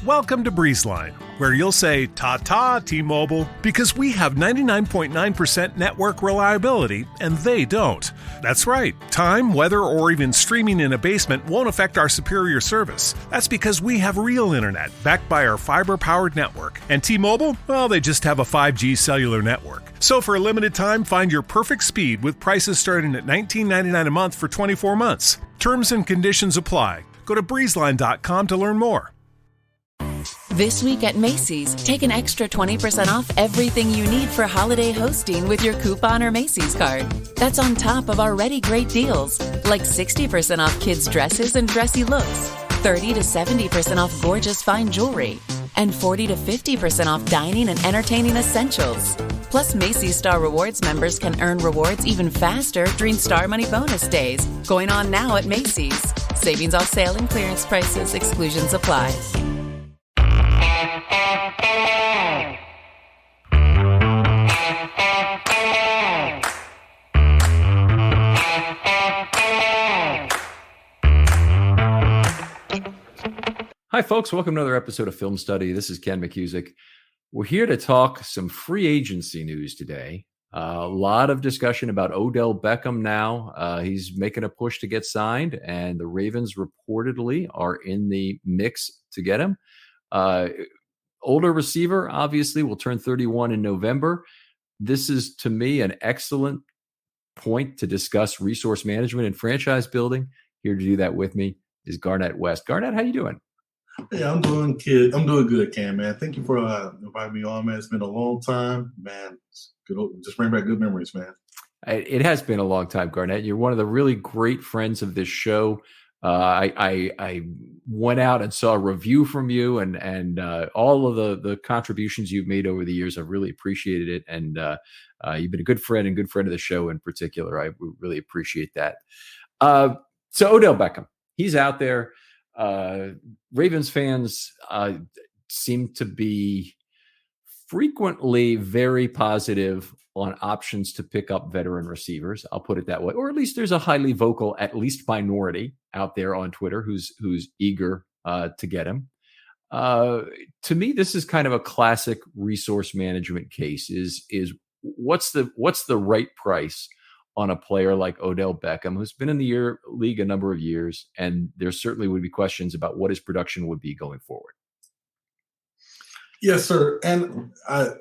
Welcome to BreezeLine, where you'll say, ta-ta, T-Mobile, because we have 99.9% network reliability, and they don't. That's right. Time, weather, or even streaming in a basement won't affect our superior service. That's because we have real internet, backed by our fiber-powered network. And T-Mobile, well, they just have a 5G cellular network. So for a limited time, find your perfect speed with prices starting at $19.99 a month for 24 months. Terms and conditions apply. Go to breezeline.com to learn more. This week at Macy's, take an extra 20% off everything you need for holiday hosting with your coupon or Macy's card. That's on top of already great deals, like 60% off kids' dresses and dressy looks, 30 to 70% off gorgeous fine jewelry, and 40 to 50% off dining and entertaining essentials. Plus, Macy's Star Rewards members can earn rewards even faster during Star Money Bonus Days, going on now at Macy's. Savings off sale and clearance prices. Exclusions apply. Hi, folks. Welcome to another episode of Film Study. This is Ken McCusick. We're here to talk some free agency news today. A lot of discussion about Odell Beckham now. He's making a push to get signed, and the Ravens reportedly are in the mix to get him. Older receiver, obviously, will turn 31 in November. This is, to me, an excellent point to discuss resource management and franchise building. Here to do that with me is Garnett West. Garnett, how you doing? Hey, I'm doing good, Cam, man. Thank you for inviting me on, man. It's been a long time, man. It's good, just bring back good memories, man. It has been a long time, Garnett. You're one of the really great friends of this show. I went out and saw a review from you, and all of the contributions you've made over the years. I've really appreciated it, and you've been a good friend and good friend of the show in particular. I really appreciate that. So Odell Beckham, he's out there. Ravens fans seem to be frequently very positive on options to pick up veteran receivers. I'll put it that way. Or at least there's a highly vocal, at least minority out there on Twitter who's eager to get him. To me, this is kind of a classic resource management case. Is what's the right price on a player like Odell Beckham, who's been in the league a number of years, and there certainly would be questions about what his production would be going forward. Yes, sir. And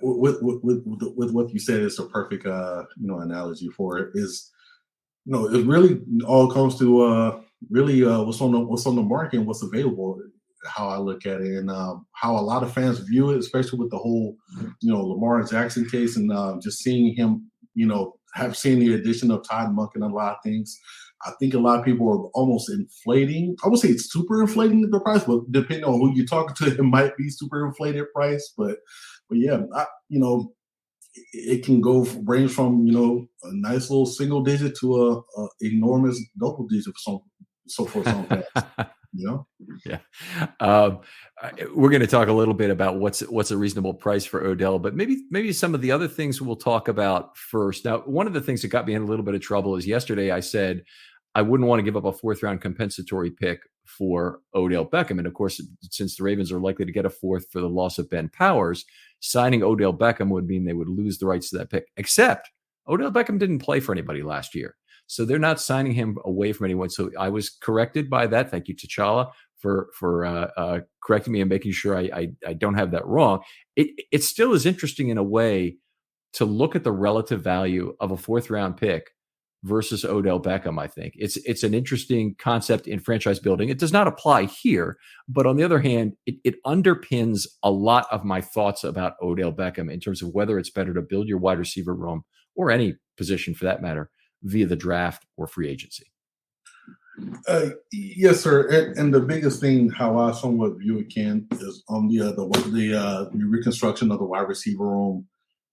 with what you said, it's a perfect analogy for it. It really all comes to what's on the market and what's available. How I look at it, and how a lot of fans view it, especially with the whole Lamar Jackson case, and just seeing him, have seen the addition of Todd Monk and a lot of things. I think a lot of people are almost inflating. I would say it's super inflating the price, but depending on who you're talking to, it might be super inflated price. But yeah, it can range from a nice little single digit to a enormous double digit for some fans. Yeah. We're going to talk a little bit about what's a reasonable price for Odell, but maybe some of the other things we'll talk about first. Now, one of the things that got me in a little bit of trouble is yesterday I said I wouldn't want to give up a fourth round compensatory pick for Odell Beckham. And of course, since the Ravens are likely to get a fourth for the loss of Ben Powers, signing Odell Beckham would mean they would lose the rights to that pick, except Odell Beckham didn't play for anybody last year. So they're not signing him away from anyone. So I was corrected by that. Thank you, T'Challa, for correcting me and making sure I don't have that wrong. It still is interesting in a way to look at the relative value of a fourth round pick versus Odell Beckham. I think it's an interesting concept in franchise building. It does not apply here, but on the other hand, it underpins a lot of my thoughts about Odell Beckham in terms of whether it's better to build your wide receiver room or any position for that matter via the draft or free agency. Yes, sir. And the biggest thing, how I somewhat view it, Ken, is on the reconstruction of the wide receiver room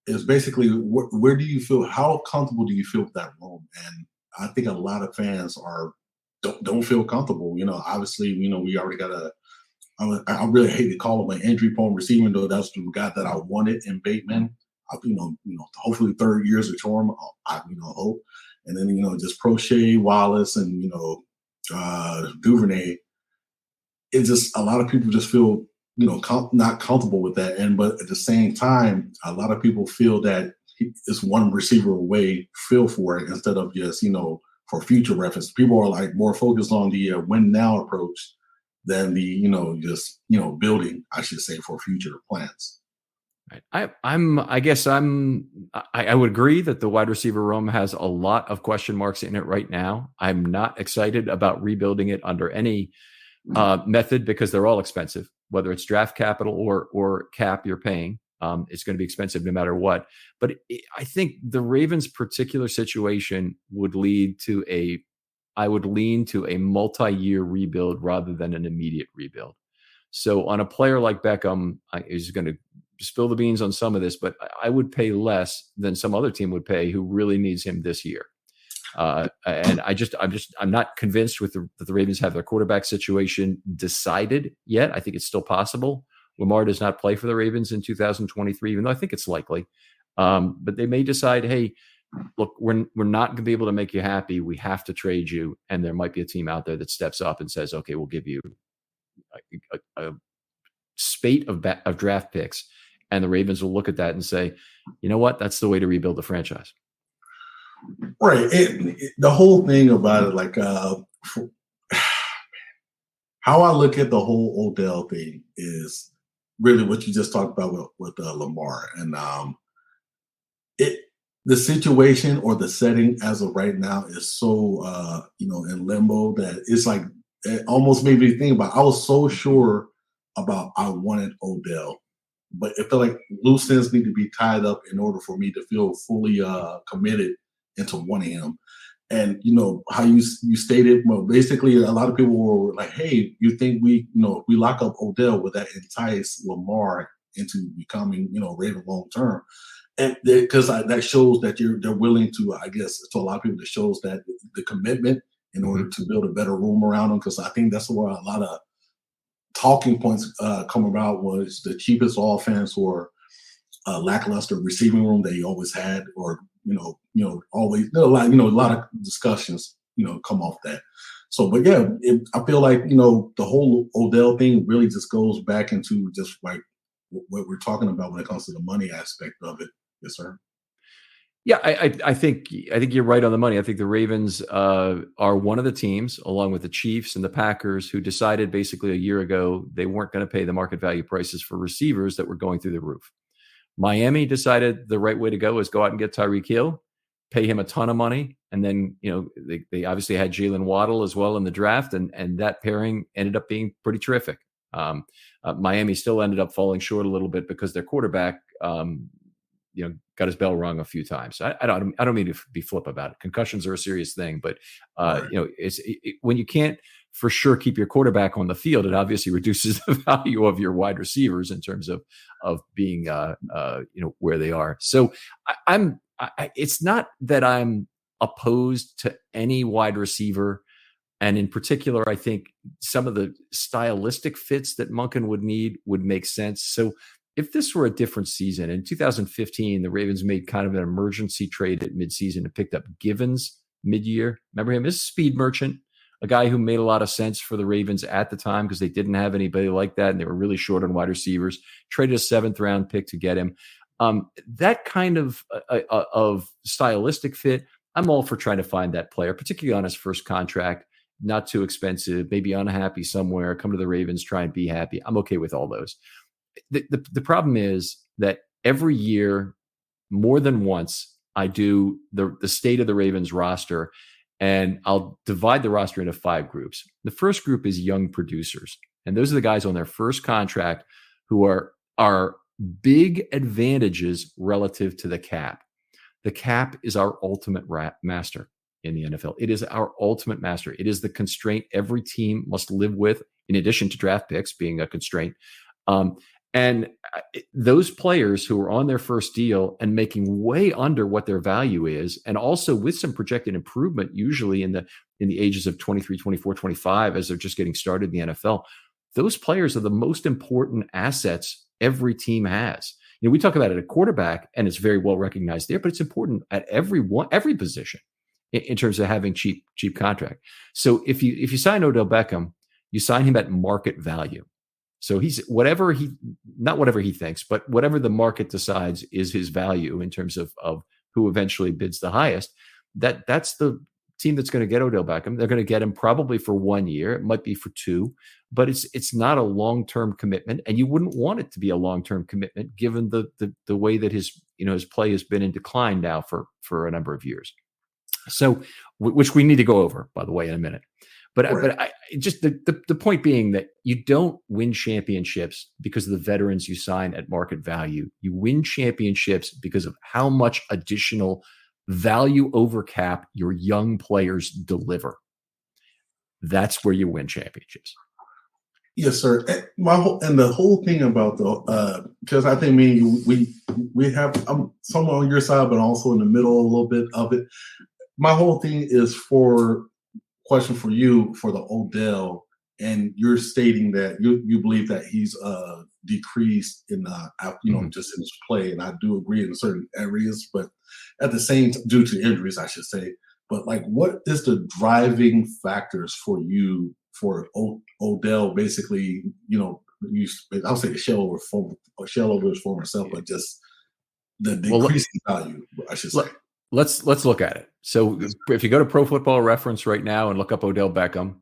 is basically where do you feel, how comfortable do you feel with that room? And I think a lot of fans don't feel comfortable. Obviously, we already got I really hate to call him an injury-prone receiver, though that's the guy that I wanted in Bateman. Hopefully 3rd year's a charm. I hope. And then, just Prochet, Wallace, and, Duvernay. It's just a lot of people just feel, not comfortable with that. But at the same time, a lot of people feel that it's one receiver away, feel for it instead of just, for future reference. People are like more focused on the win now approach than the, just, building, I should say, for future plans. Right. I would agree that the wide receiver room has a lot of question marks in it right now. I'm not excited about rebuilding it under any method because they're all expensive, whether it's draft capital or cap you're paying. It's going to be expensive no matter what. But I think the Ravens' particular situation would lean to a multi-year rebuild rather than an immediate rebuild. So on a player like Beckham, is going to spill the beans on some of this, but I would pay less than some other team would pay who really needs him this year. And I'm not convinced that the Ravens have their quarterback situation decided yet. I think it's still possible. Lamar does not play for the Ravens in 2023, even though I think it's likely. But they may decide, hey, look, we're not going to be able to make you happy. We have to trade you. And there might be a team out there that steps up and says, okay, we'll give you a spate of draft picks. And the Ravens will look at that and say, you know what? That's the way to rebuild the franchise. Right. The whole thing about it, like how I look at the whole Odell thing is really what you just talked about with Lamar. And the situation or the setting as of right now is so, in limbo that it's like, it almost made me think about, I was so sure about I wanted Odell, but it felt like loose ends need to be tied up in order for me to feel fully committed into wanting him. And how you stated, well, basically a lot of people were like, hey, you think we lock up Odell, would that entice Lamar into becoming, Raven long term? And because that shows that they're willing to, I guess, to a lot of people, that shows that the commitment in order to build a better room around them. Because I think that's where a lot of talking points come about, was the cheapest offense or lackluster receiving room that he always had, or always a lot of discussions come off that. So, but yeah, I feel like the whole Odell thing really just goes back into just like what we're talking about when it comes to the money aspect of it. Yes, sir. Yeah, I think you're right on the money. I think the Ravens are one of the teams, along with the Chiefs and the Packers, who decided basically a year ago they weren't going to pay the market value prices for receivers that were going through the roof. Miami decided the right way to go is go out and get Tyreek Hill, pay him a ton of money, and then they obviously had Jalen Waddle as well in the draft, and that pairing ended up being pretty terrific. Miami still ended up falling short a little bit because their quarterback got his bell rung a few times. I don't mean to be flip about it. Concussions are a serious thing, but when you can't for sure keep your quarterback on the field, it obviously reduces the value of your wide receivers in terms of being where they are. So it's not that I'm opposed to any wide receiver. And in particular, I think some of the stylistic fits that Monken would need would make sense. So if this were a different season, in 2015, the Ravens made kind of an emergency trade at midseason and picked up Givens mid-year. Remember him? He's a speed merchant, a guy who made a lot of sense for the Ravens at the time because they didn't have anybody like that, and they were really short on wide receivers. Traded a 7th-round pick to get him. That kind of stylistic fit, I'm all for trying to find that player, particularly on his first contract. Not too expensive, maybe unhappy somewhere, come to the Ravens, try and be happy. I'm okay with all those. The problem is that every year, more than once, I do the state of the Ravens roster, and I'll divide the roster into 5 groups. The first group is young producers, and those are the guys on their first contract who are big advantages relative to the cap. The cap is our ultimate master in the NFL. It is our ultimate master. It is the constraint every team must live with, in addition to draft picks being a constraint. And those players who are on their first deal and making way under what their value is, and also with some projected improvement, usually in the ages of 23, 24, 25, as they're just getting started in the NFL, those players are the most important assets every team has. We talk about it at quarterback, and it's very well recognized there, but it's important at every position in terms of having cheap contract. So if you sign Odell Beckham, you sign him at market value. So he's not whatever he thinks, but whatever the market decides is his value in terms of who eventually bids the highest. That's the team that's going to get Odell Beckham. They're going to get him probably for 1 year. It might be for 2, but it's not a long-term commitment, and you wouldn't want it to be a long-term commitment given the way that his play has been in decline now for a number of years. So, which we need to go over, by the way, in a minute. But I just the point being that you don't win championships because of the veterans you sign at market value. You win championships because of how much additional value over cap your young players deliver. That's where you win championships. Yes, sir. And the whole thing about because I think we have, I'm somewhere on your side, but also in the middle a little bit of it. My whole thing is question for you for the Odell, and you're stating that you believe that he's decreased in just in his play, and I do agree in certain areas, but at the same due to injuries, I should say. But like, what is the driving factors for you for Odell? Basically, I'll say the shell over his former self, but just the decreasing value, I should say. Let's look at it. So if you go to Pro Football Reference right now and look up Odell Beckham,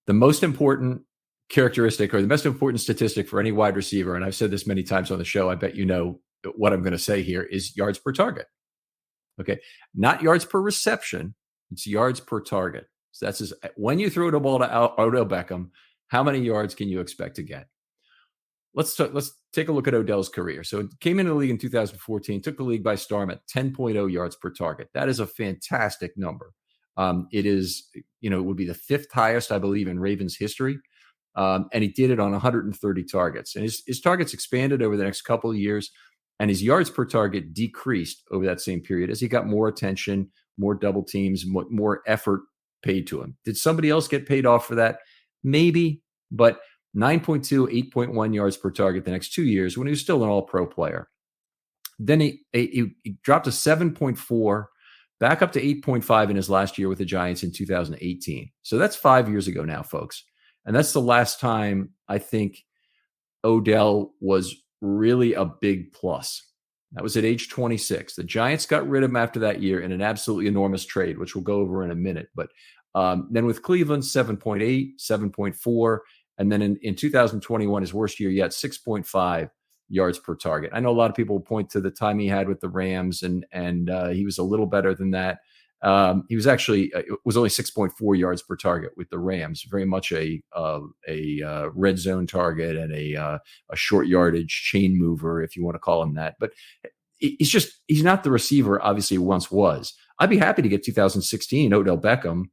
the most important characteristic or the most important statistic for any wide receiver, and I've said this many times on the show, I bet you know what I'm going to say here, is yards per target. Okay. Not yards per reception. It's yards per target. So that's when you throw the ball to Odell Beckham, how many yards can you expect to get? Let's take a look at Odell's career. So it came into the league in 2014, took the league by storm at 10.0 yards per target. That is a fantastic number. It is, it would be the 5th highest, I believe, in Ravens history. And he did it on 130 targets. And his targets expanded over the next couple of years, and his yards per target decreased over that same period as he got more attention, more double teams, more effort paid to him. Did somebody else get paid off for that? Maybe, but 9.2, 8.1 yards per target the next 2 years when he was still an all-pro player. Then he dropped to 7.4, back up to 8.5 in his last year with the Giants in 2018. So that's 5 years ago now, folks. And that's the last time I think Odell was really a big plus. That was at age 26. The Giants got rid of him after that year in an absolutely enormous trade, which we'll go over in a minute. But then with Cleveland, 7.8, 7.4. And then in 2021, his worst year yet, 6.5 yards per target. I know a lot of people point to the time he had with the Rams, and he was a little better than that. He was actually it was only 6.4 yards per target with the Rams. Very much a red zone target and a short yardage chain mover, if you want to call him that. But he's not the receiver obviously he once was. I'd be happy to get 2016 Odell Beckham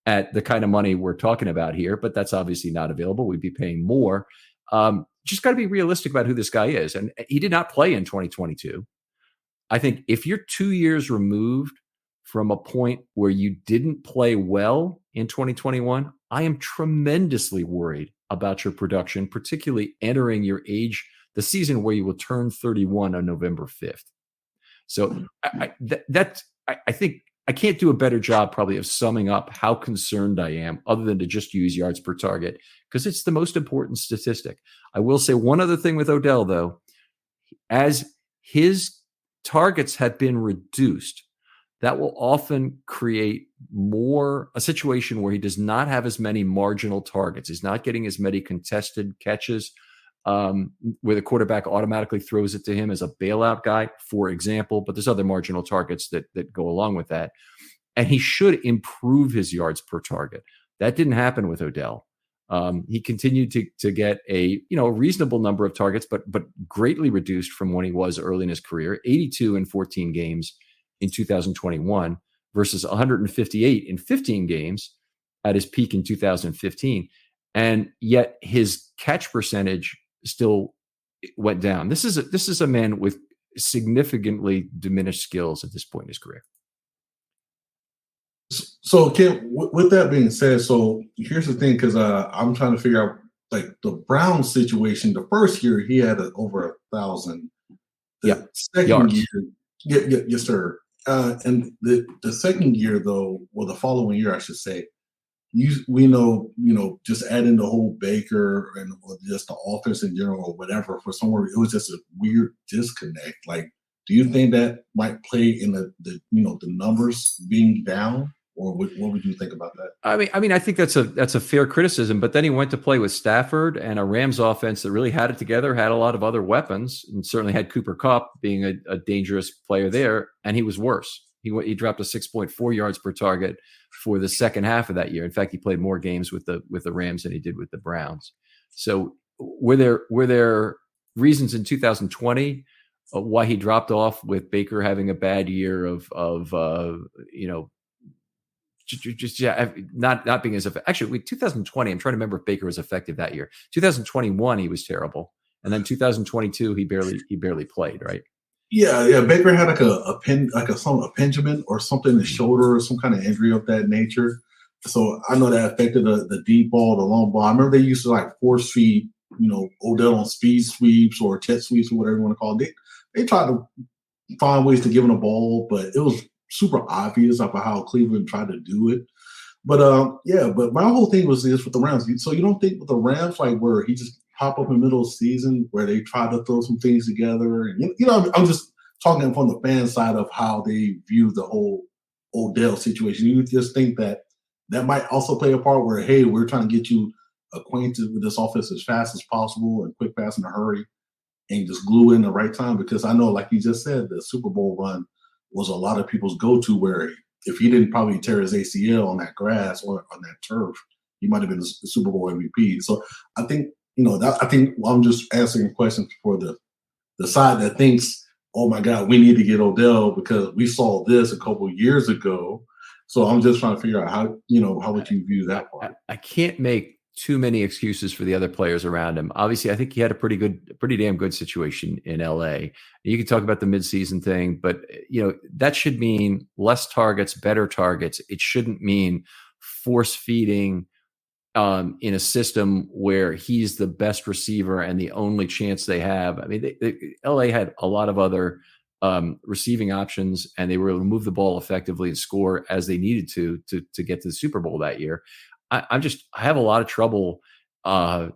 at the kind of money we're talking about here, but that's obviously not available. We'd be paying more. Just got to be realistic about who this guy is. And he did not play in 2022. I think if you're 2 years removed from a point where you didn't play well in 2021, I am tremendously worried about your production, particularly entering the season where you will turn 31 on November 5th. So I think I can't do a better job probably of summing up how concerned I am other than to just use yards per target, because it's the most important statistic. I will say one other thing with Odell, though. As his targets have been reduced, that will often create a situation where he does not have as many marginal targets. He's not getting as many contested catches where the quarterback automatically throws it to him as a bailout guy, for example. But there's other marginal targets that go along with that. And he should improve his yards per target. That didn't happen with Odell. He continued to get a reasonable number of targets, but greatly reduced from when he was early in his career. 82 in 14 games in 2021 versus 158 in 15 games at his peak in 2015. And yet his catch percentage still went down. This is a man with significantly diminished skills at this point in his career. So, Kim, with that being said, so here's the thing, because I'm trying to figure out, like, the Brown situation. The first year he had over 1,000. The second yards. year, yes, sir. And the second year, though, the following year, I should say, we know, just adding the whole Baker and or just the offense in general or whatever, for somewhere it was just a weird disconnect. Like, do you think that might play in the numbers being down, or what would you think about that? I think that's a fair criticism. But then he went to play with Stafford and a Rams offense that really had it together, had a lot of other weapons, and certainly had Cooper Kupp being a dangerous player there, and he was worse. He dropped a 6.4 yards per target for the second half of that year. In fact, he played more games with the Rams than he did with the Browns. So were there reasons in 2020 why he dropped off, with Baker having a bad year of not being as effective? Actually, with 2020, I'm trying to remember if Baker was effective that year. 2021, he was terrible, and then 2022, he barely played. Right? Yeah. Baker had like a pendulum or something in his shoulder or some kind of injury of that nature. So I know that affected the deep ball, the long ball. I remember they used to like force feed, Odell on speed sweeps or jet sweeps or whatever you want to call it. They tried to find ways to give him a ball, but it was super obvious about how Cleveland tried to do it. But but my whole thing was this with the Rams. So you don't think with the Rams, like, where he just pop up in the middle of the season where they try to throw some things together? And, I'm just talking from the fan side of how they view the whole Odell situation. You would just think that might also play a part where, hey, we're trying to get you acquainted with this offense as fast as possible and quick, fast, in a hurry, and just glue in the right time. Because I know, like you just said, the Super Bowl run was a lot of people's go-to, where if he didn't probably tear his ACL on that grass or on that turf, he might have been the Super Bowl MVP. So I think, I'm just answering questions for the side that thinks, oh my God, we need to get Odell because we saw this a couple of years ago. So I'm just trying to figure out how would you view that part? I can't make too many excuses for the other players around him. Obviously, I think he had a pretty damn good situation in LA. You can talk about the midseason thing, but that should mean less targets, better targets. It shouldn't mean force feeding in a system where he's the best receiver and the only chance they have. I mean, LA had a lot of other receiving options, and they were able to move the ball effectively and score as they needed to get to the Super Bowl that year. I have a lot of trouble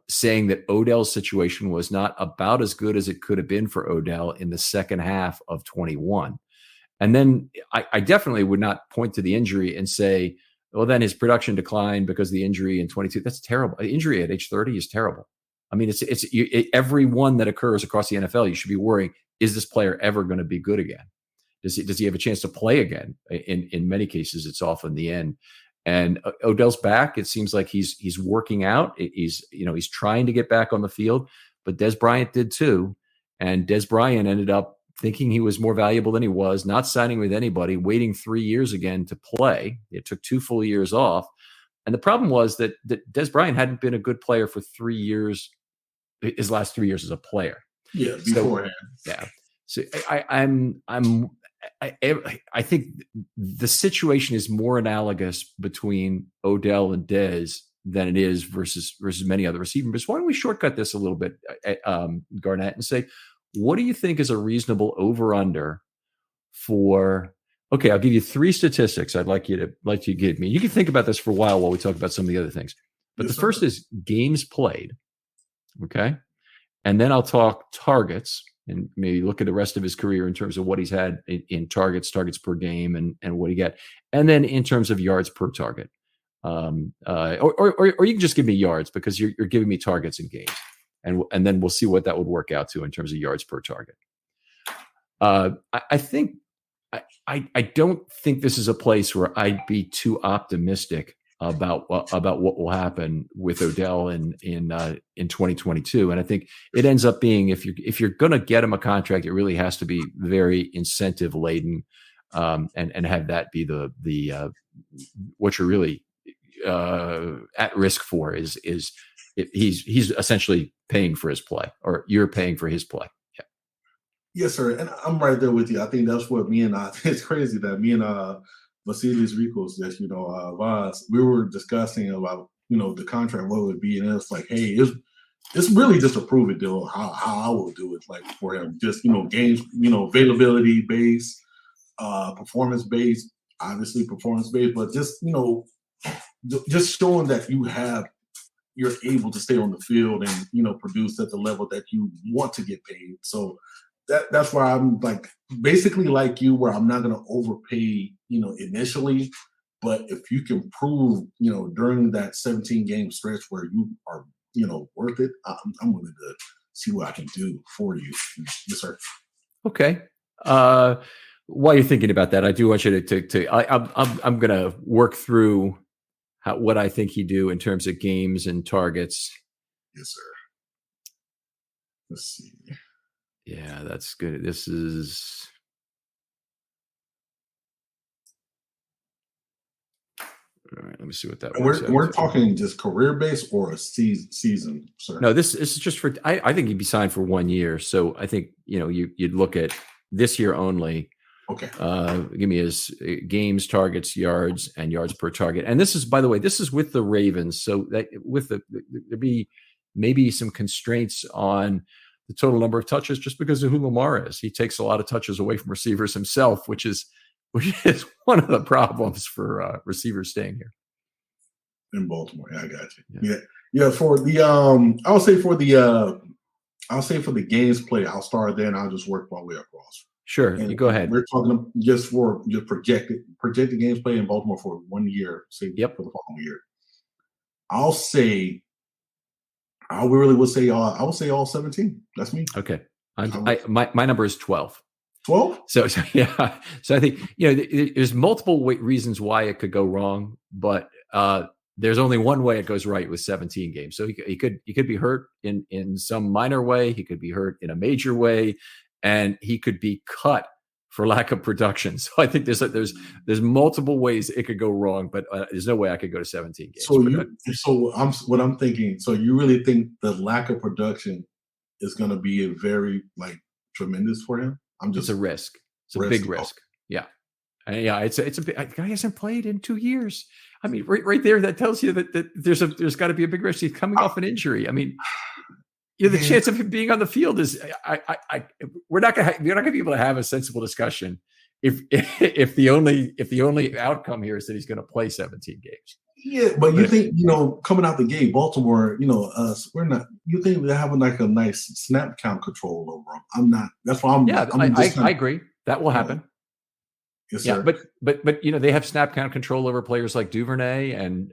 saying that Odell's situation was not about as good as it could have been for Odell in the second half of 21. And then I definitely would not point to the injury and say, well, then his production declined because of the injury in 22. That's terrible. Injury at age 30 is terrible. I mean, it's every one that occurs across the NFL, you should be worrying, is this player ever going to be good again? Does he have a chance to play again? In many cases, it's off in the end. And Odell's back. It seems like he's working out. He's trying to get back on the field, but Des Bryant did too. And Des Bryant ended up thinking he was more valuable than he was, not signing with anybody, waiting 3 years again to play. It took 2 full years off. And the problem was that Des Bryant hadn't been a good player for 3 years, his last 3 years as a player. Yeah, beforehand. So I think the situation is more analogous between Odell and Des than it is versus many other receivers. Why don't we shortcut this a little bit, Garnett, and say, what do you think is a reasonable over-under for? Okay, I'll give you 3 statistics I'd like you to give me. You can think about this for a while we talk about some of the other things. But the first is games played. Okay. And then I'll talk targets and maybe look at the rest of his career in terms of what he's had in targets per game and what he got. And then in terms of yards per target. Or you can just give me yards because you're giving me targets and games. And then we'll see what that would work out to in terms of yards per target. I don't think this is a place where I'd be too optimistic about what will happen with Odell in 2022. And I think it ends up being, if you're going to get him a contract, it really has to be very incentive laden, and have that be the what you're really at risk for is he's essentially paying for his play, or you're paying for his play. Yeah. Yes, sir. And I'm right there with you. I think that's what it's crazy that me and Vasilis Ricos, just, Vaz, we were discussing about, the contract, what it would be. And it's like, hey, it's really just a prove it deal, how I will do it, like, for him. Just, games, availability based, performance based, obviously performance based, but just, just showing that you're able to stay on the field and produce at the level that you want to get paid. So that's why I'm like basically like you, where I'm not going to overpay initially, but if you can prove during that 17 game stretch where you are worth it, I'm willing to see what I can do for you. Yes, sir. Okay. While you're thinking about that, I do want you I'm going to work through what I think he'd do in terms of games and targets. Yes, sir. Let's see. Yeah, that's good. This is. All right, let me see what that was. We're talking just career base or a season, sir? No, this is just for. I think he'd be signed for 1 year. So I think you'd look at this year only. Okay. Give me his games, targets, yards, and yards per target. And this is, by the way, this is with the Ravens. So that there'd be maybe some constraints on the total number of touches just because of who Lamar is. He takes a lot of touches away from receivers himself, which is one of the problems for receivers staying here in Baltimore. Yeah, I got you. Yeah. For the I'll say for the games play, I'll start there and I'll just work my way across. Sure, you go ahead. We're talking just for projected games play in Baltimore for 1 year. Say for the following year. I would say all 17. That's me. Okay, my number is 12. 12? So yeah. So I think there's multiple reasons why it could go wrong, but there's only one way it goes right with 17 games. So he could be hurt in some minor way. He could be hurt in a major way. And he could be cut for lack of production. So I think there's multiple ways it could go wrong, but there's no way I could go to 17 games. What I'm thinking. So you really think the lack of production is going to be a very tremendous for him? It's a risk. It's a big risk. Yeah, and it's a big. Guy hasn't played in 2 years. I mean, right there, that tells you that there's got to be a big risk. He's coming off an injury. I mean. The chance of him being on the field is we're not going to be able to have a sensible discussion if the only outcome here is that he's going to play 17 games. Yeah, but you think coming out the gate, Baltimore, we're not. You think they're having a nice snap count control over them? I'm not. That's why I'm. Yeah, I agree. That will happen. Yes, sir. Yeah, but they have snap count control over players like Duvernay and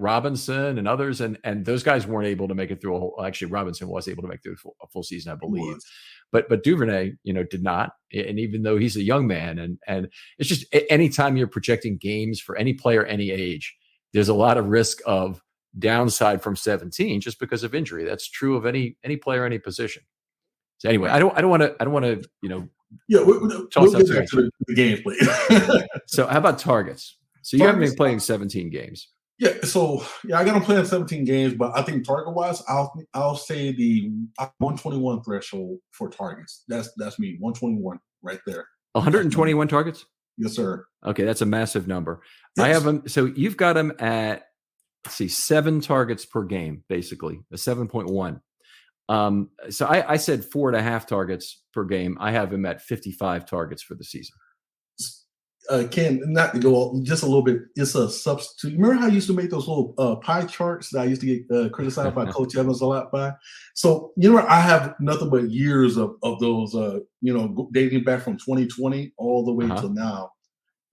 Robinson and others, and those guys weren't able to make it through actually Robinson was able to make it through a full season, I believe, but Duvernay did not, and even though he's a young man, and it's just anytime you're projecting games for any player any age, there's a lot of risk of downside from 17 just because of injury. That's true of any player, any position. So anyway, I don't want to Yeah, we'll get back to the gameplay. So how about targets? So you haven't been playing 17 games. Yeah, so I got him playing 17 games, but I think target-wise, I'll say the 121 threshold for targets. That's me, 121 right there. 121 targets? Yes, sir. Okay, that's a massive number. Yes. I have him. So you've got him at 7 targets per game, basically a 7.1. So I said 4.5 targets per game. I have him at 55 targets for the season. Ken, not to go just a little bit, it's a substitute. Remember how I used to make those little pie charts that I used to get criticized by Coach Evans a lot by? So, I have nothing but years of those, dating back from 2020 all the way to now.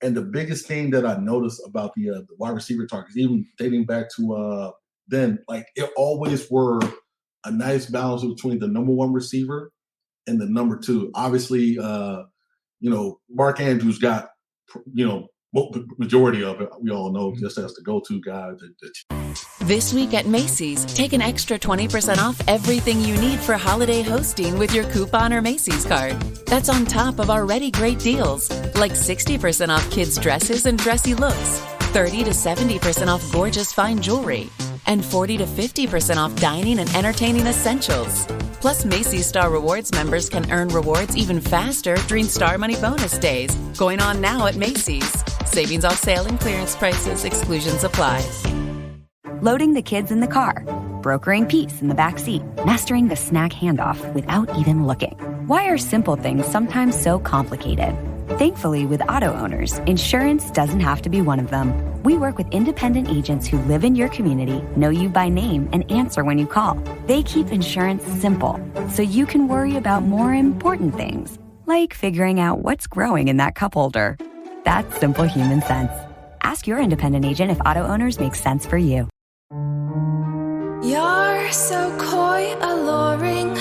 And the biggest thing that I noticed about the wide receiver targets, even dating back to then, it always were a nice balance between the number one receiver and the number two. Obviously, Mark Andrews got, majority of it, we all know, just as the go-to guy. This week at Macy's, take an extra 20% off everything you need for holiday hosting with your coupon or Macy's card. That's on top of already great deals, like 60% off kids' dresses and dressy looks, 30 to 70% off gorgeous fine jewelry, and 40 to 50% off dining and entertaining essentials. Plus, Macy's Star Rewards members can earn rewards even faster during Star Money Bonus Days, going on now at Macy's. Savings off sale and clearance prices. Exclusions apply. Loading the kids in the car, brokering peace in the back seat, mastering the snack handoff without even looking. Why are simple things sometimes so complicated? Thankfully, with auto owners, insurance doesn't have to be one of them. We work with independent agents who live in your community, know you by name, and answer when you call. They keep insurance simple, so you can worry about more important things, like figuring out what's growing in that cup holder. That's simple human sense. Ask your independent agent if auto owners make sense for you. You're so coy, alluring,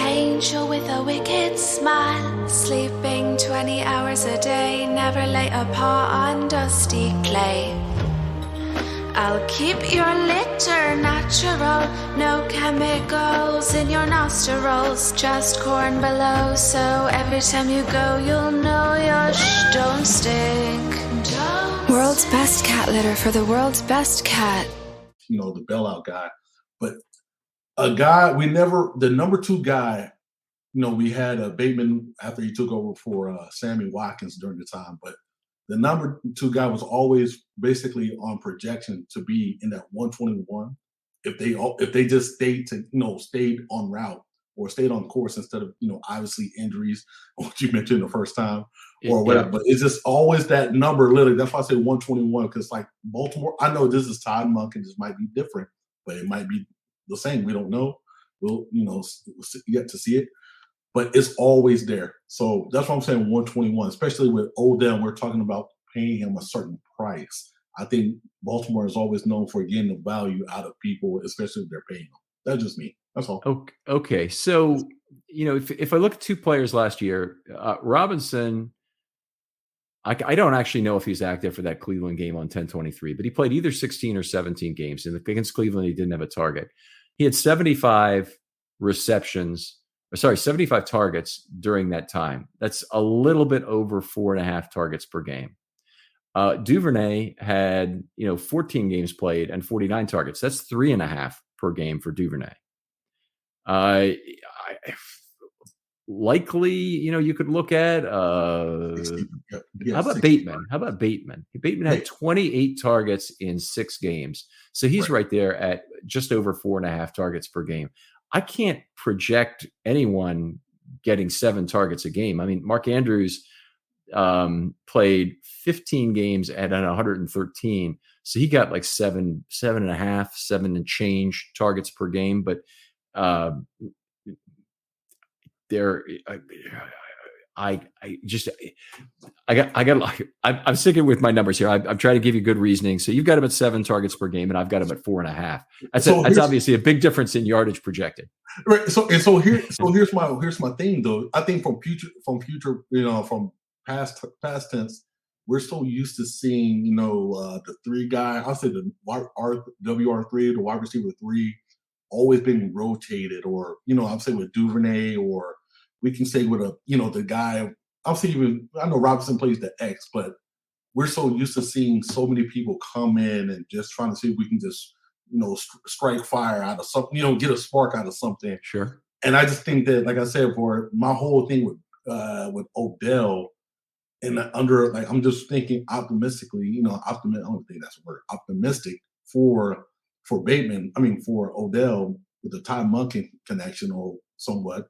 angel with a wicked smile, sleeping 20 hours a day, never lay a paw on dusty clay. I'll keep your litter natural, no chemicals in your nostrils, just corn below, so every time you go you'll know your don't stink. World's best cat litter for the world's best cat. You know, the bailout guy. But a guy, the number 2 guy, you know, we had Bateman after he took over for Sammy Watkins during the time, but the number 2 guy was always basically on projection to be in that 121 if they just stayed on route or stayed on course instead of, you know, obviously injuries, what you mentioned the first time or whatever. But it's just always that number, literally. That's why I say 121, because like Baltimore, I know this is Todd Monk and this might be different, but it might be the same. We don't know. We'll, you know, yet to see it. But it's always there. So that's what I'm saying, 121, especially with Odell. We're talking about paying him a certain price. I think Baltimore is always known for getting the value out of people, especially if they're paying them. That's just me. That's all. Okay. So, you know, if I look at 2 players last year, Robinson, I don't actually know if he's active for that Cleveland game on 10/23, but he played either 16 or 17 games. And against Cleveland, he didn't have a target. He had 75 targets during that time. That's a little bit over 4.5 targets per game. Duvernay had, 14 games played and 49 targets. That's 3.5 per game for Duvernay. Likely, you could look at how about Bateman? How about Bateman? Bateman had 28 targets in 6 games. So he's right there at just over 4.5 targets per game. I can't project anyone getting 7 targets a game. I mean, Mark Andrews played 15 games at 113. So he got like 7.5, 7 and change targets per game. But I'm sticking with my numbers here. I'm trying to give you good reasoning. So you've got him at 7 targets per game, and I've got him at 4.5. That's obviously a big difference in yardage projected. Right. So here's my thing though. I think from future, from past tense, we're so used to seeing, the 3 guy. I'll say the WR3, the wide receiver 3, always being rotated, or I'm saying with Duvernay, or we can say with the guy. I'll say I know Robinson plays the X, but we're so used to seeing so many people come in and just trying to see if we can just strike fire out of something, get a spark out of something. Sure. And I just think that, like I said, for my whole thing with Odell, and I'm just thinking optimistically, I don't think that's a word, optimistic for Bateman. I mean, for Odell with the Ty Monken connection or somewhat.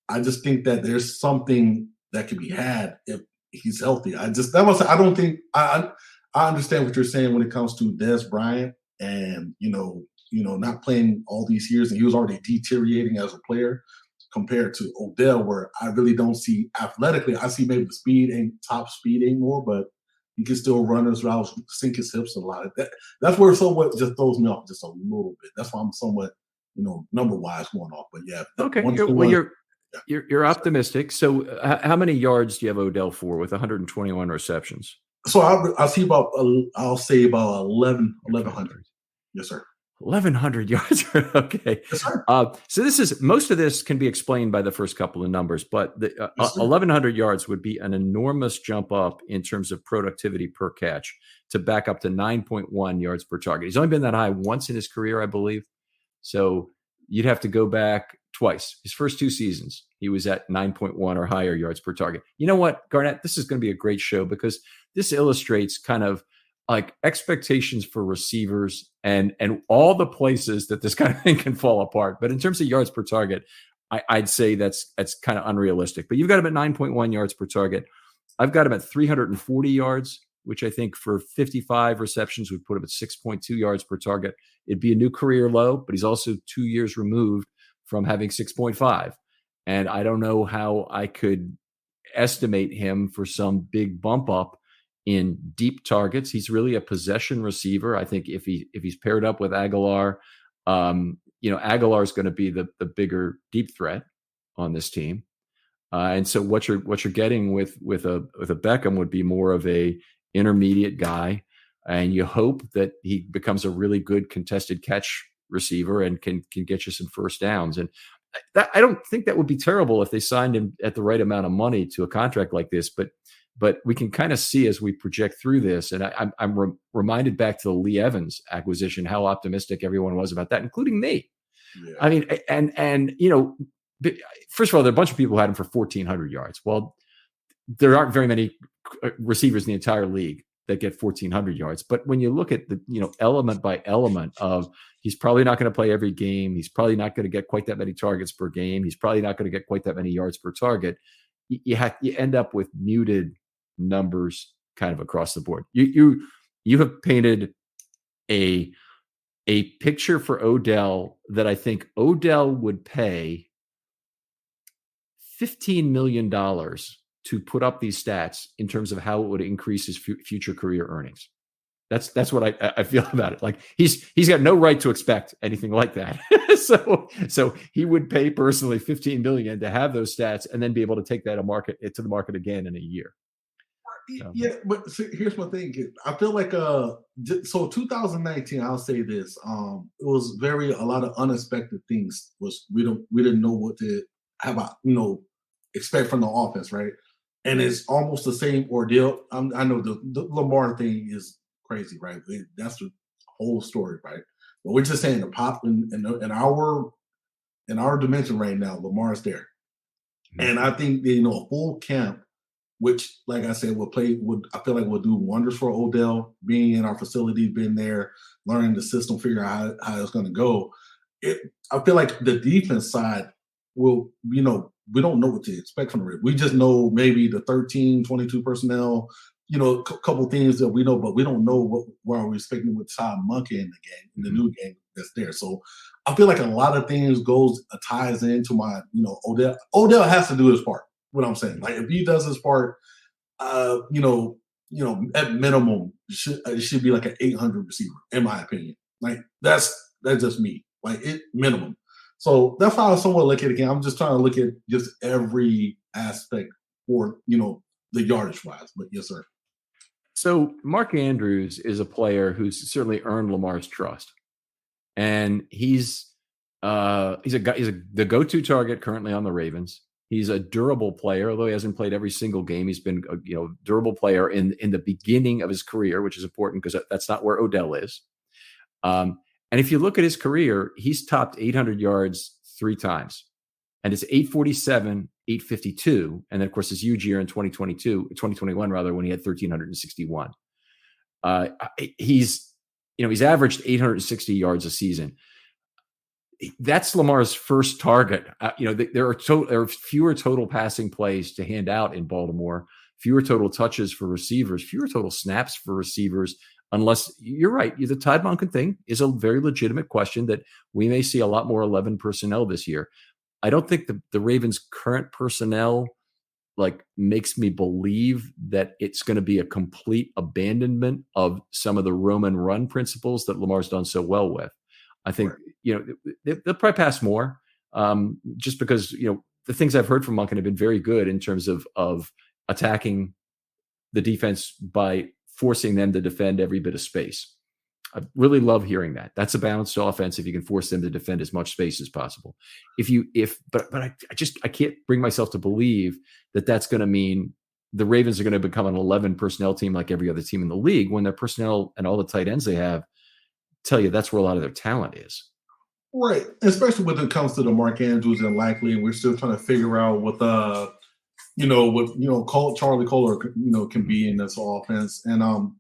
I just think that there's something that can be had if he's healthy. I understand what you're saying when it comes to Dez Bryant and, not playing all these years, and he was already deteriorating as a player compared to Odell, where I really don't see athletically. I see maybe the top speed anymore, but he can still run his routes, sink his hips a lot. That's where somewhat just throws me off just a little bit. That's why I'm somewhat, number-wise going off. But yeah. Okay. You're optimistic. So how many yards do you have Odell for with 121 receptions? So I'll say about 1,100. Yes, sir. 1,100 yards. Okay. Yes, sir. So most of this can be explained by the first couple of numbers, but the 1,100 yards would be an enormous jump up in terms of productivity per catch to back up to 9.1 yards per target. He's only been that high once in his career, I believe. So you'd have to go back twice. His first 2 seasons, he was at 9.1 or higher yards per target. You know what, Garnett? This is going to be a great show because this illustrates kind of like expectations for receivers and all the places that this kind of thing can fall apart. But in terms of yards per target, I'd say that's kind of unrealistic. But you've got him at 9.1 yards per target. I've got him at 340 yards, which I think for 55 receptions would put him at 6.2 yards per target. It'd be a new career low, but he's also 2 years removed from having 6.5. And I don't know how I could estimate him for some big bump up in deep targets. He's really a possession receiver. I think if he's paired up with Aguilar, Aguilar is going to be the bigger deep threat on this team. And so what you're getting with a Beckham would be more of a intermediate guy, and you hope that he becomes a really good contested catch receiver and can get you some first downs. And I don't think that would be terrible if they signed him at the right amount of money to a contract like this. But we can kind of see as we project through this, and I'm reminded back to the Lee Evans acquisition, how optimistic everyone was about that, including me. Yeah. I mean, and first of all, there are a bunch of people who had him for 1,400 yards. Well, there aren't very many receivers in the entire league that get 1,400 yards. But when you look at the, element by element of, he's probably not going to play every game. He's probably not going to get quite that many targets per game. He's probably not going to get quite that many yards per target. You end up with muted numbers kind of across the board. You have painted a picture for Odell that I think Odell would pay $15 million to put up these stats in terms of how it would increase his future career earnings. That's what I feel about it. Like he's got no right to expect anything like that. so he would pay personally $15 million to have those stats and then be able to take that to the market again in a year. Yeah, but see, here's my thing. I feel like so 2019, I'll say this. It was a lot of unexpected things. We didn't know what to expect from the offense, right? And it's almost the same ordeal. I know the Lamar thing is crazy, right? That's the whole story, right? But we're just saying the pop in our dimension right now, Lamar's there, and I think a full camp, which, like I said, I feel like will do wonders for Odell, being in our facility, being there, learning the system, figuring out how it's going to go. I feel like the defense side will, we don't know what to expect from it. We just know maybe the 13, 22 personnel, a couple things that we know, but we don't know what are we expecting with Todd Monkey in the game, in the new game that's there. So I feel like a lot of things ties into my, Odell. Odell has to do his part. What I'm saying, like if he does his part, at minimum, it should be like an 800 receiver, in my opinion. Like that's just me, like it minimum. So that's how I somewhat look at it again. I'm just trying to look at just every aspect for the yardage wise. But yes, sir. So Mark Andrews is a player who's certainly earned Lamar's trust, and he's the go-to target currently on the Ravens. He's a durable player, although he hasn't played every single game. He's been a durable player in the beginning of his career, which is important because that's not where Odell is. And if you look at his career, he's topped 800 yards 3 times. And it's 847, 852. And then, of course, his huge year in 2021, rather, when he had 1,361. He's averaged 860 yards a season. That's Lamar's first target. There are fewer total passing plays to hand out in Baltimore, fewer total touches for receivers, fewer total snaps for receivers, unless you're right. The Todd Monken thing is a very legitimate question that we may see a lot more 11 personnel this year. I don't think the Ravens' current personnel makes me believe that it's going to be a complete abandonment of some of the Roman run principles that Lamar's done so well with. I think, they'll probably pass more just because, the things I've heard from Monken have been very good in terms of attacking the defense by forcing them to defend every bit of space. I really love hearing that. That's a balanced offense if you can force them to defend as much space as possible. But I can't bring myself to believe that that's going to mean the Ravens are going to become an 11 personnel team like every other team in the league when their personnel and all the tight ends they have tell you that's where a lot of their talent is. Right. Especially when it comes to the Mark Andrews and Likely, and we're still trying to figure out what Charlie Kohler, can be in this offense. And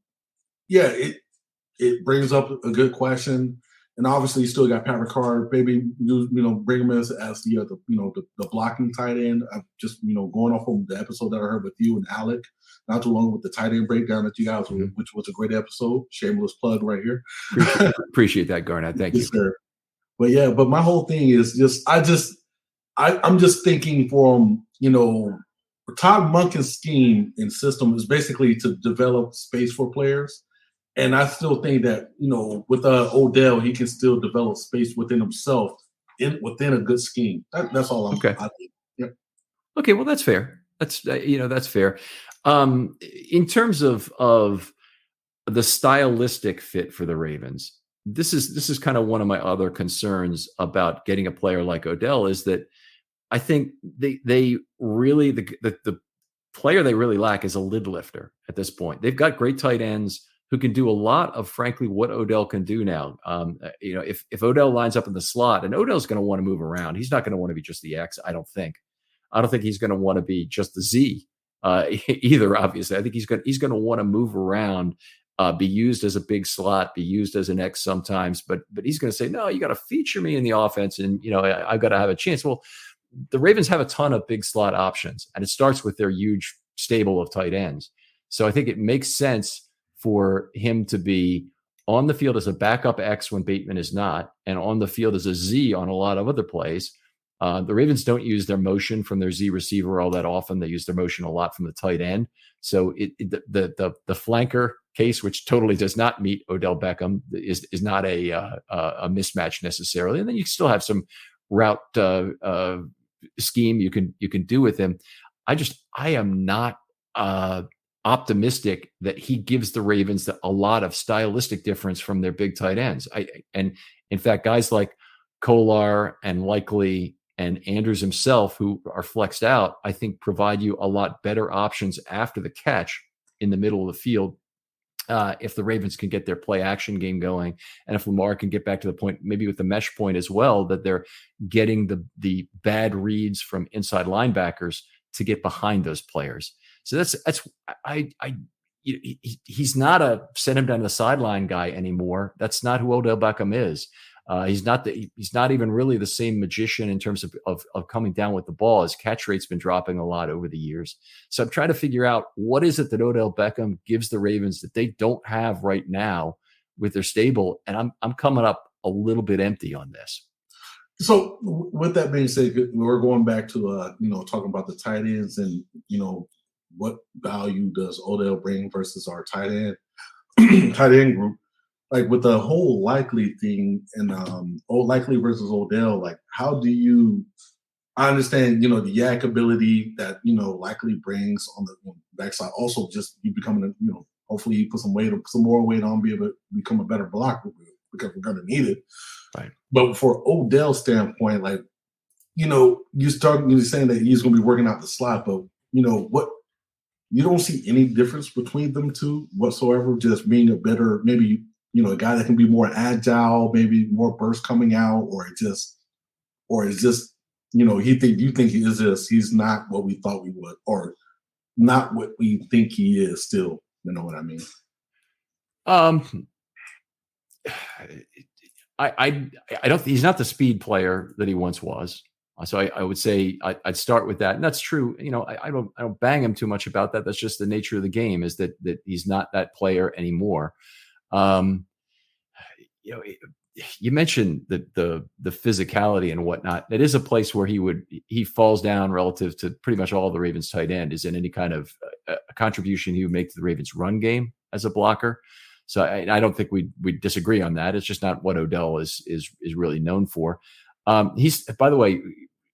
it brings up a good question. And obviously, you still got Pat Ricard, maybe bring him as the blocking tight end. I'm just going off of the episode that I heard with you and Alec not too long with the tight end breakdown that you guys, which was a great episode. Shameless plug right here. Appreciate that, Garnett. Thank you, sir. But yeah, but my whole thing is I'm just thinking from Todd Monken's scheme and system is basically to develop space for players. And I still think that, with Odell, he can still develop space within himself within a good scheme. That's all I'm okay. I think. Yep. Okay, well, that's fair. That's fair. In terms of the stylistic fit for the Ravens, this is kind of one of my other concerns about getting a player like Odell is that I think they really the player they really lack is a lid lifter at this point. They've got great tight ends who can do a lot of, frankly, what Odell can do now. If Odell lines up in the slot, and Odell's going to want to move around, he's not going to want to be just the X. I don't think he's going to want to be just the Z either. Obviously, I think he's going to want to move around, be used as a big slot, be used as an X sometimes. But he's going to say, no, you got to feature me in the offense, and I've got to have a chance. Well, the Ravens have a ton of big slot options, and it starts with their huge stable of tight ends. So I think it makes sense for him to be on the field as a backup X when Bateman is not, and on the field as a Z on a lot of other plays. The Ravens don't use their motion from their Z receiver all that often. They use their motion a lot from the tight end. So the flanker case, which totally does not meet Odell Beckham, is not a mismatch necessarily. And then you still have some route scheme you can do with him. I am not optimistic that he gives the Ravens a lot of stylistic difference from their big tight ends. And in fact, guys like Kolar and Likely and Andrews himself, who are flexed out, I think provide you a lot better options after the catch in the middle of the field. If the Ravens can get their play action game going, and if Lamar can get back to the point, maybe with the mesh point as well, that they're getting the bad reads from inside linebackers to get behind those players. So he's not a send him down the sideline guy anymore. That's not who Odell Beckham is. He's not even really the same magician in terms of coming down with the ball. His catch rate's been dropping a lot over the years. So I'm trying to figure out what is it that Odell Beckham gives the Ravens that they don't have right now with their stable. And I'm coming up a little bit empty on this. So with that being said, we're going back to talking about the tight ends and what value does Odell bring versus our tight end group. Like with the whole Likely thing and Likely versus Odell, like how do you? I understand the yak ability that Likely brings on the backside. Also, just you becoming hopefully you put some more weight on, be able to become a better blocker because we're going to need it. Right. But for Odell's standpoint, like you start saying that he's going to be working out the slot, but what? You don't see any difference between them two whatsoever. Just being a better maybe. A guy that can be more agile, maybe more burst coming out, or it's just, you think he is this, he's not what we thought we would, or not what we think he is still. You know what I mean? I don't. He's not the speed player that he once was. So I would say I'd start with that, and that's true. I don't bang him too much about that. That's just the nature of the game. Is that he's not that player anymore. You mentioned the physicality and whatnot. That is a place where he falls down relative to pretty much all the Ravens tight end is in any kind of a contribution he would make to the Ravens run game as a blocker. So I don't think we disagree on that. It's just not what Odell is really known for. He's, by the way,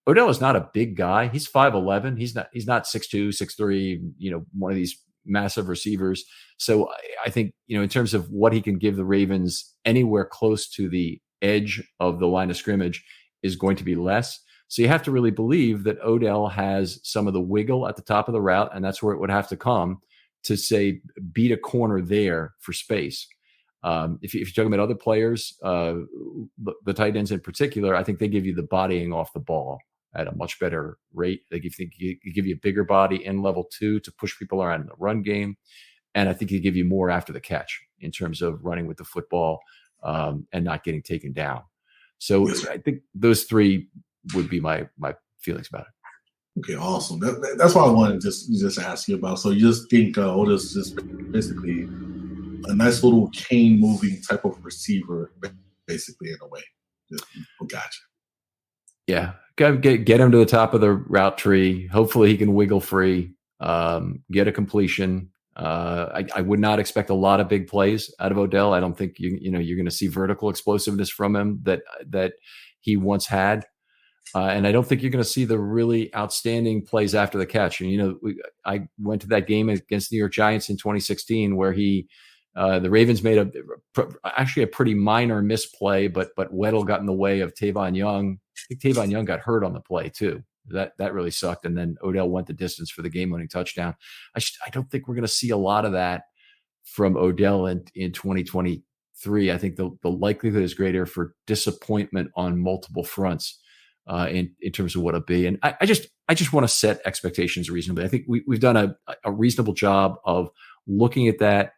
Odell is not a big guy. He's 5'11". He's not 6'2", 6'3", one of these massive receivers. So I think, in terms of what he can give the Ravens anywhere close to the edge of the line of scrimmage is going to be less. So you have to really believe that Odell has some of the wiggle at the top of the route, and that's where it would have to come to say beat a corner there for space. If you're talking about other players, the tight ends in particular, I think they give you the bodying off the ball at a much better rate. They give you a bigger body in level 2 to push people around in the run game. And I think they give you more after the catch in terms of running with the football and not getting taken down. So Yes, I think those three would be my feelings about it. Okay, awesome. That's what I wanted to just ask you about. So you just think Otis is just basically a nice little chain moving type of receiver, basically, in a way. Gotcha. Yeah, get him to the top of the route tree. Hopefully, he can wiggle free, get a completion. I would not expect a lot of big plays out of Odell. I don't think you're going to see vertical explosiveness from him that he once had. And I don't think you're going to see the really outstanding plays after the catch. And, I went to that game against New York Giants in 2016 where the Ravens made actually a pretty minor misplay, but Weddle got in the way of Tavon Young. I think Tavon Young got hurt on the play too. That really sucked. And then Odell went the distance for the game-winning touchdown. I don't think we're going to see a lot of that from Odell in 2023. I think the likelihood is greater for disappointment on multiple fronts. In terms of what it'll be. And I just want to set expectations reasonably. I think we've done a reasonable job of looking at that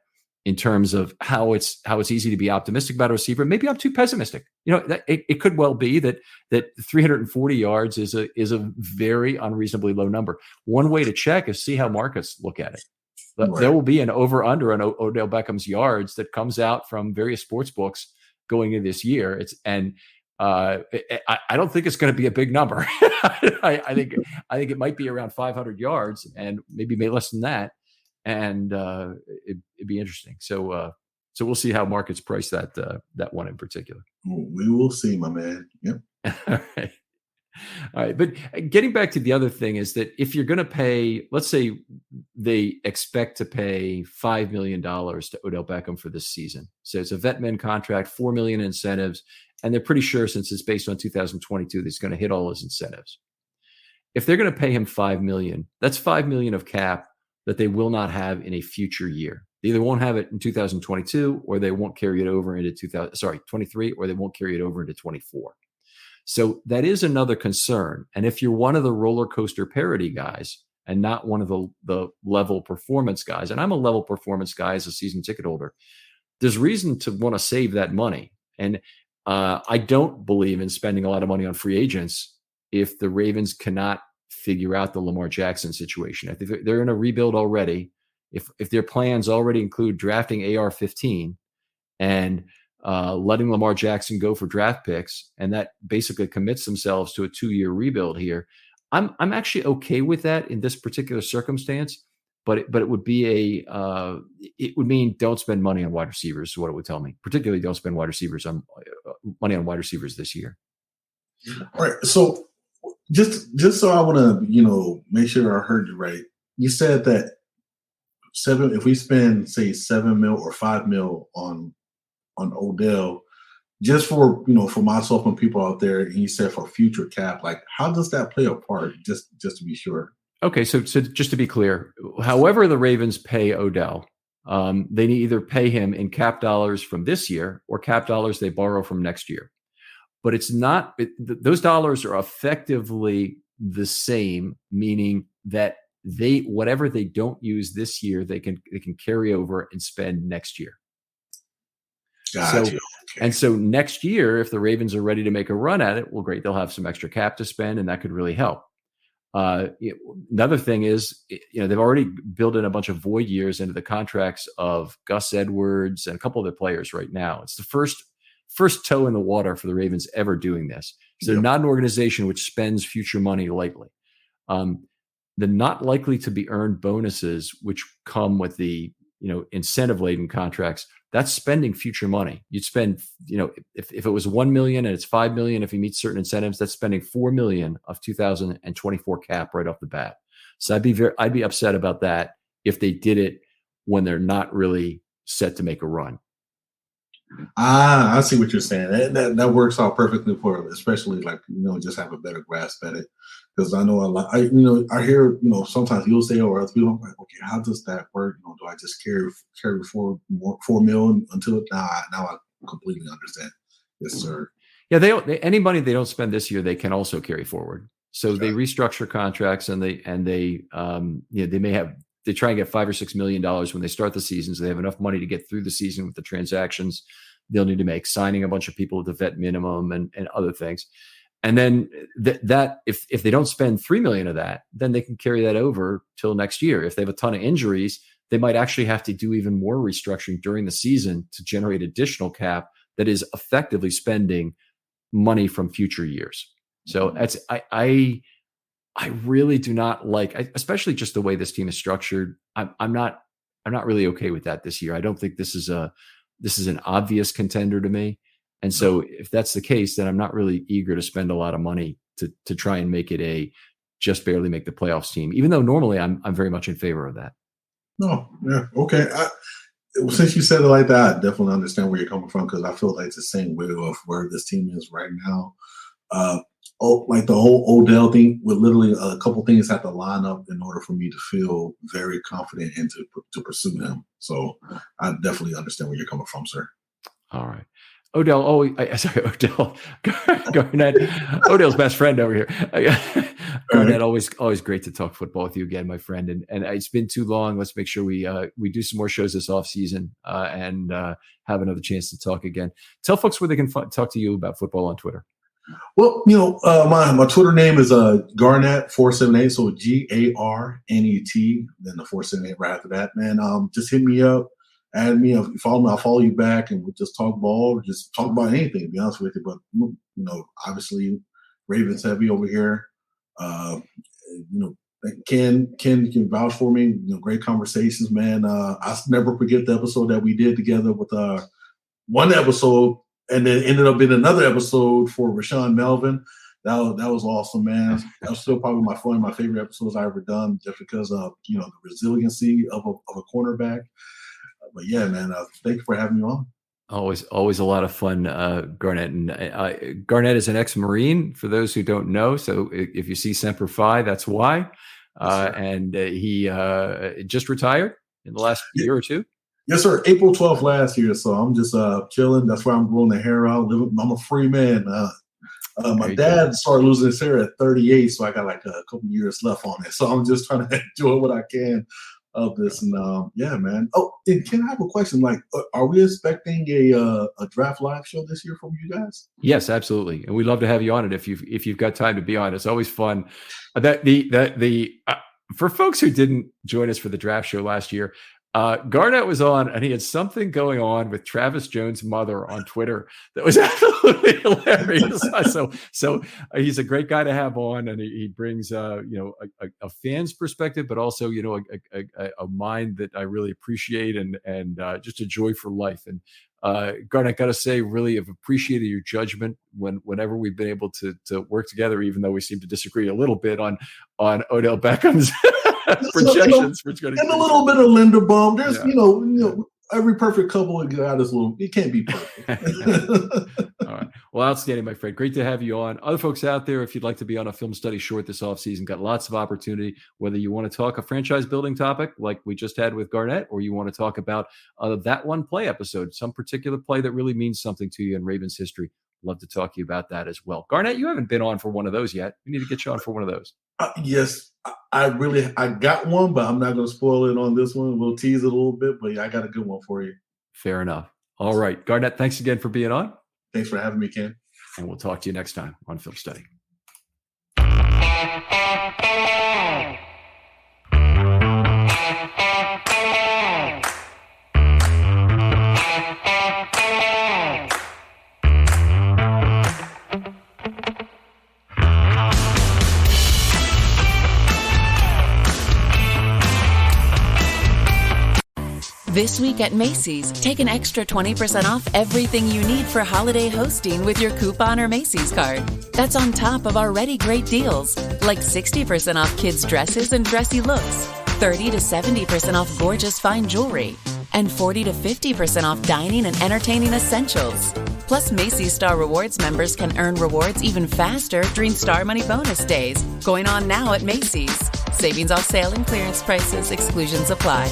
in terms of how it's easy to be optimistic about a receiver. Maybe I'm too pessimistic. It could well be that 340 yards is a very unreasonably low number. One way to check is see how markets look at it. Right. There will be an over-under on Odell Beckham's yards that comes out from various sports books going into this year. I don't think it's going to be a big number. I think it might be around 500 yards and maybe less than that. And it'd be interesting. So we'll see how markets price that one in particular. We will see, my man. Yep. All right. But getting back to the other thing is that if you're going to pay, let's say they expect to pay $5 million to Odell Beckham for this season. So it's a vet min contract, $4 million incentives. And they're pretty sure, since it's based on 2022, that he's going to hit all his incentives. If they're going to pay him $5 million, that's $5 million of cap that they will not have in a future year. They either won't have it in 2022, or they won't carry it over into 23, or they won't carry it over into 24. So that is another concern. And if you're one of the roller coaster parity guys and not one of the level performance guys, and I'm a level performance guy as a season ticket holder, there's reason to want to save that money. And I don't believe in spending a lot of money on free agents if the Ravens cannot figure out the Lamar Jackson situation. I think they're in a rebuild already. If their plans already include drafting AR-15 and letting Lamar Jackson go for draft picks, and that basically commits themselves to a 2-year rebuild here, I'm actually okay with that in this particular circumstance. But it would be it would mean don't spend money on wide receivers, is what it would tell me. Particularly, don't spend money on wide receivers this year. All right. So just so I want to make sure I heard you right. You said that if we spend say $7 million or $5 million on Odell, just for for myself and people out there, and you said for future cap, like how does that play a part? Just to be sure. Okay, so just to be clear, however the Ravens pay Odell, they either pay him in cap dollars from this year or cap dollars they borrow from next year. But it's not; those dollars are effectively the same, meaning that whatever they don't use this year, they can carry over and spend next year. Gotcha. So, and so next year, if the Ravens are ready to make a run at it, well, great, they'll have some extra cap to spend, and that could really help. Another thing is, they've already built in a bunch of void years into the contracts of Gus Edwards and a couple other players right now. It's the first toe in the water for the Ravens ever doing this. So they're not an organization which spends future money lightly. The not likely to be earned bonuses, which come with the incentive-laden contracts, that's spending future money. You'd spend, if it was $1 million and it's $5 million, if he meets certain incentives, that's spending $4 million of 2024 cap right off the bat. So I'd be upset about that if they did it when they're not really set to make a run. I see what you're saying. That works out perfectly for it, especially just have a better grasp at it. Because I know a lot. I hear sometimes you'll say or other people, I'm like, okay, how does that work? Do I just carry $4 million until now I completely understand. Yes, sir. Yeah, any money they don't spend this year, they can also carry forward. So they restructure contracts and they try and get $5 or $6 million when they start the season. So they have enough money to get through the season with the transactions they'll need to make, signing a bunch of people at the vet minimum and other things. And then that if they don't spend $3 million of that, then they can carry that over till next year. If they have a ton of injuries, they might actually have to do even more restructuring during the season to generate additional cap that is effectively spending money from future years. So that's I really do not like, especially just the way this team is structured. I'm not really okay with that this year. I don't think this is an obvious contender to me. And so if that's the case, then I'm not really eager to spend a lot of money to try and make it a just barely make the playoffs team, even though normally I'm very much in favor of that. No, yeah, okay. Since you said it like that, I definitely understand where you're coming from, because I feel like it's the same way of where this team is right now. Like the whole Odell thing, with literally a couple things have to line up in order for me to feel very confident and to pursue him. So I definitely understand where you're coming from, sir. All right. Odell, Odell Garnett, Odell's best friend over here. Garnett, always great to talk football with you again, my friend. And it's been too long. Let's make sure we do some more shows this off season and have another chance to talk again. Tell folks where they can talk to you about football on Twitter. Well, my Twitter name is Garnett478, so GARNET, then the 478 right after that. Man, just hit me up, add me. If you follow me, I'll follow you back, and we'll just talk ball, or just talk about anything, to be honest with you. But obviously, Ravens heavy over here. Ken can vouch for me. Great conversations, man. I never forget the episode that we did together with one episode. And then ended up being another episode for Rashawn Melvin. That was awesome, man. That was still probably one of my favorite episodes I ever done, just because of the resiliency of a cornerback. But yeah, man, thank you for having me on. Always a lot of fun, Garnett. And Garnett is an ex-Marine, for those who don't know. So if you see Semper Fi, that's why. And he just retired in the last year or two. Yes, sir. April 12th last year. So I'm just chilling. That's why I'm growing the hair out. I'm a free man. My dad started losing his hair at 38, so I got like a couple years left on it. So I'm just trying to enjoy what I can of this. And yeah, man. Oh, and can I have a question? Like, are we expecting a draft live show this year from you guys? Yes, absolutely. And we'd love to have you on it if you've got time to be on. It's always fun. For folks who didn't join us for the draft show last year, Garnett was on, and he had something going on with Travis Jones' mother on Twitter that was absolutely hilarious. So he's a great guy to have on, and he brings a fan's perspective, but also a mind that I really appreciate, and just a joy for life. And Garnett, got to say, really have appreciated your judgment whenever we've been able to work together, even though we seem to disagree a little bit on Odell Beckham's projections. And a little bit of Linderbaum. There's, every perfect couple got this little. It can't be perfect. All right. Well, outstanding, my friend. Great to have you on. Other folks out there, if you'd like to be on a film study short this offseason, got lots of opportunity. Whether you want to talk a franchise building topic like we just had with Garnett, or you want to talk about that one play episode, some particular play that really means something to you in Ravens history, love to talk to you about that as well. Garnett, you haven't been on for one of those yet. We need to get you on for one of those. Yes, I got one, but I'm not going to spoil it on this one. We'll tease it a little bit, but I got a good one for you. Fair enough. All right. Garnett, thanks again for being on. Thanks for having me, Ken. And we'll talk to you next time on Film Study. This week at Macy's, take an extra 20% off everything you need for holiday hosting with your coupon or Macy's card. That's on top of already great deals, like 60% off kids' dresses and dressy looks, 30 to 70% off gorgeous fine jewelry, and 40 to 50% off dining and entertaining essentials. Plus, Macy's Star Rewards members can earn rewards even faster during Star Money Bonus Days, going on now at Macy's. Savings off sale and clearance prices, exclusions apply.